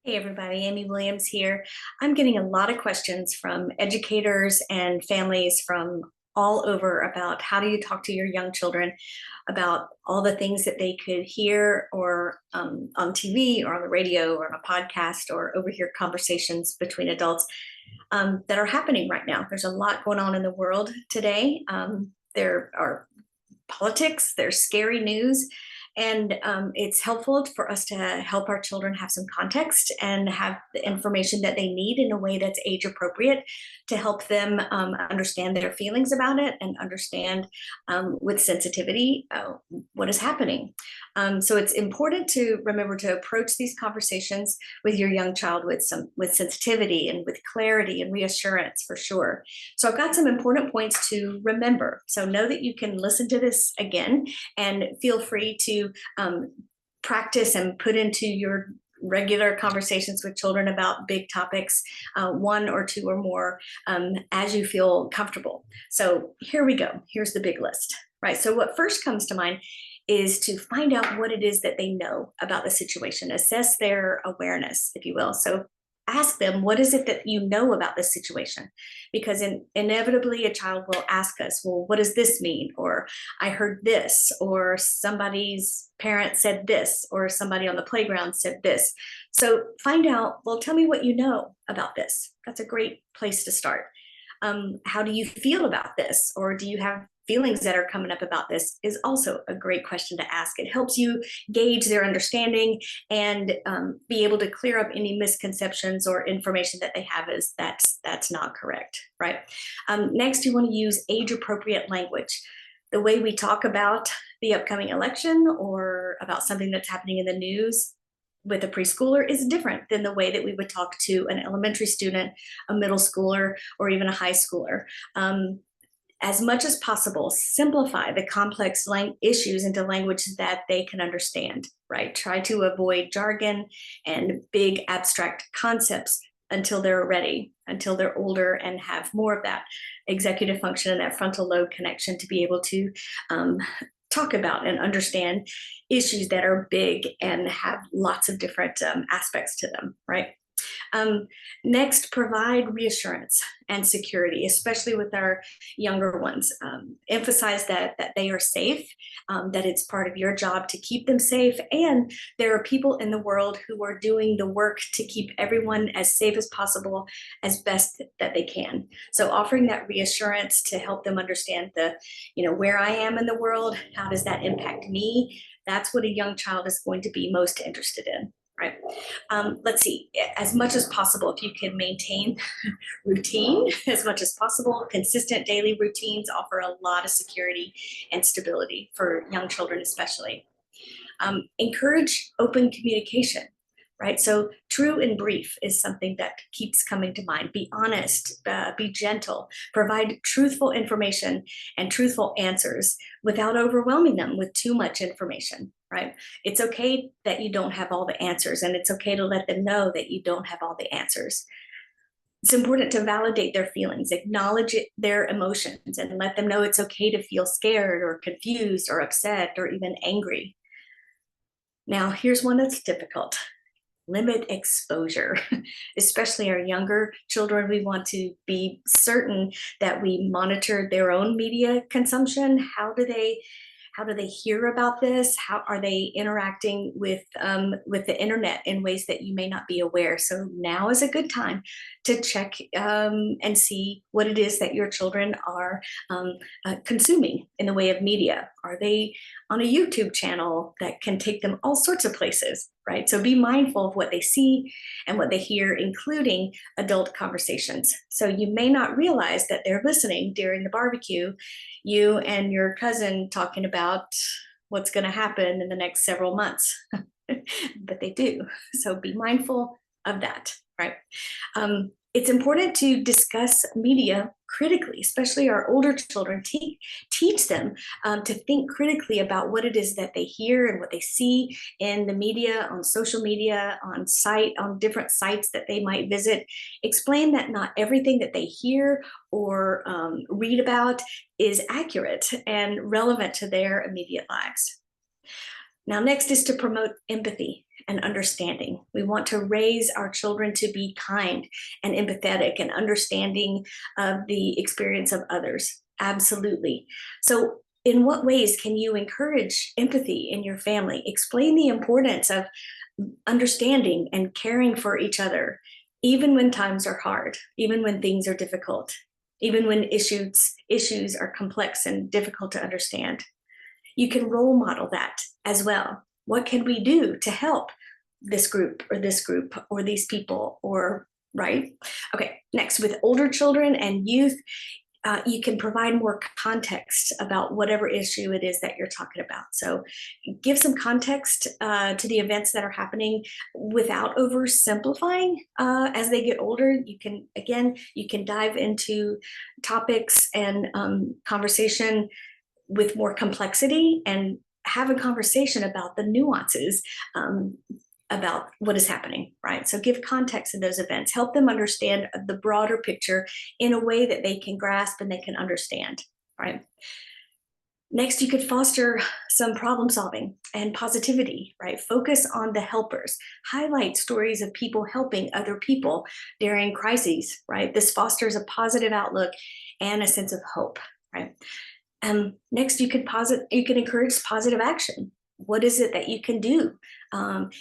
Hey everybody, Amy Williams here. I'm getting a lot of questions from educators and families from all over about how do you talk to your young children about all the things that they could hear or on TV or on the radio or on a podcast or overhear conversations between adults that are happening right now. There's a lot going on in the world today. There are politics, there's scary news, and it's helpful for us to help our children have some context and have the information that they need in a way that's age appropriate to help them understand their feelings about it and understand with sensitivity what is happening. So it's important to remember to approach these conversations with your young child with sensitivity and with clarity and reassurance for sure. So I've got some important points to remember. So know that you can listen to this again and feel free to practice and put into your regular conversations with children about big topics, one or two or more, as you feel comfortable. So here we go. Here's the big list, right? So what first comes to mind is to find out what it is that they know about the situation, assess their awareness, if you will. So ask them, what is it that you know about this situation? Because inevitably a child will ask us, well, what does this mean? Or I heard this, or somebody's parent said this, or somebody on the playground said this. So find out, well, tell me what you know about this. That's a great place to start. How do you feel about this? Or do you have feelings that are coming up about this is also a great question to ask. It helps you gauge their understanding and be able to clear up any misconceptions or information that they have as that's not correct, right? Next, you want to use age-appropriate language. The way we talk about the upcoming election or about something that's happening in the news with a preschooler is different than the way that we would talk to an elementary student, a middle schooler, or even a high schooler. As much as possible, simplify the complex issues into language that they can understand, right? Try to avoid jargon and big abstract concepts until they're ready, until they're older and have more of that executive function and that frontal lobe connection to be able to talk about and understand issues that are big and have lots of different aspects to them, right? Next, provide reassurance and security, especially with our younger ones. Emphasize that they are safe, that it's part of your job to keep them safe, and there are people in the world who are doing the work to keep everyone as safe as possible, as best that they can. So offering that reassurance to help them understand where I am in the world, how does that impact me? That's what a young child is going to be most interested in. Right. Let's see, as much as possible, if you can maintain routine as much as possible, consistent daily routines offer a lot of security and stability for young children, especially. Encourage open communication, right? So true and brief is something that keeps coming to mind. Be honest, be gentle, provide truthful information and truthful answers without overwhelming them with too much information, right? It's okay that you don't have all the answers, and it's okay to let them know that you don't have all the answers. It's important to validate their feelings, acknowledge their emotions, and let them know it's okay to feel scared or confused or upset or even angry. Now, here's one that's difficult. Limit exposure, especially our younger children. We want to be certain that we monitor their own media consumption. How do they hear about this? How are they interacting with the internet in ways that you may not be aware? So now is a good time to check and see what it is that your children are consuming in the way of media. Are they on a YouTube channel that can take them all sorts of places, right? So be mindful of what they see and what they hear, including adult conversations. So you may not realize that they're listening during the barbecue, you and your cousin talking about what's going to happen in the next several months, but they do. So be mindful of that, right? It's important to discuss media critically, especially our older children. Teach them to think critically about what it is that they hear and what they see in the media, on social media, on different sites that they might visit. Explain that not everything that they hear or read about is accurate and relevant to their immediate lives. Now, next is to promote empathy and understanding. We want to raise our children to be kind and empathetic and understanding of the experience of others. Absolutely. So, in what ways can you encourage empathy in your family? Explain the importance of understanding and caring for each other, even when times are hard, even when things are difficult, even when issues are complex and difficult to understand. You can role model that as well. What can we do to help this group or these people, or right? Okay, next, with older children and youth, you can provide more context about whatever issue it is that you're talking about. So give some context to the events that are happening without oversimplifying. As they get older, you can dive into topics and conversation with more complexity and have a conversation about the nuances about what is happening, right? So give context in those events, help them understand the broader picture in a way that they can grasp and they can understand, right? Next, you could foster some problem solving and positivity, right? Focus on the helpers, highlight stories of people helping other people during crises, right? This fosters a positive outlook and a sense of hope, right? Next, you can encourage positive action. What is it that you can do?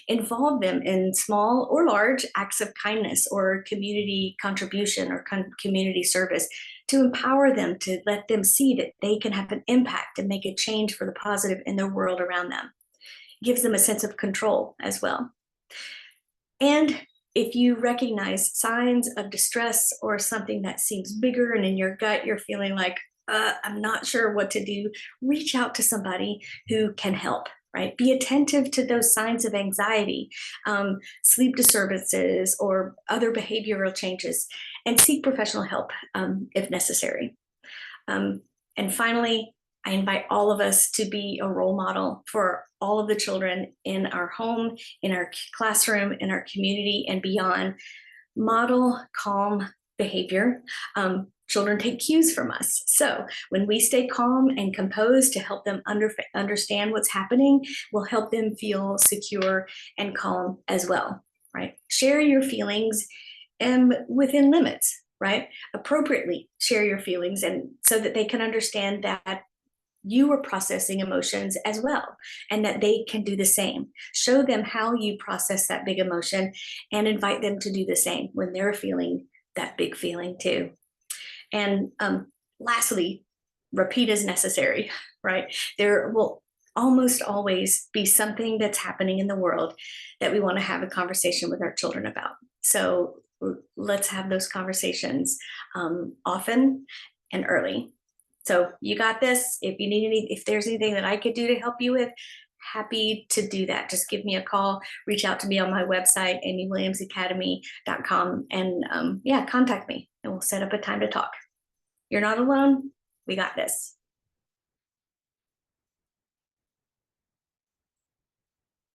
Involve them in small or large acts of kindness or community contribution or community service to empower them, to let them see that they can have an impact and make a change for the positive in their world around them. Gives them a sense of control as well. And if you recognize signs of distress or something that seems bigger and in your gut you're feeling like, I'm not sure what to do, reach out to somebody who can help, right? Be attentive to those signs of anxiety, sleep disturbances, or other behavioral changes, and seek professional help if necessary. And finally, I invite all of us to be a role model for all of the children in our home, in our classroom, in our community, and beyond. Model calm behavior. Children take cues from us. So when we stay calm and composed to help them understand what's happening, will help them feel secure and calm as well, right? Share your feelings within limits, right? Appropriately share your feelings, and so that they can understand that you are processing emotions as well, and that they can do the same. Show them how you process that big emotion and invite them to do the same when they're feeling that big feeling too. And lastly, repeat as necessary, right? There will almost always be something that's happening in the world that we want to have a conversation with our children about. So let's have those conversations often and early. So you got this. If there's anything that I could do to help you with, happy to do that. Just give me a call, reach out to me on my website, amywilliamsacademy.com, and contact me and we'll set up a time to talk. You're not alone. We got this.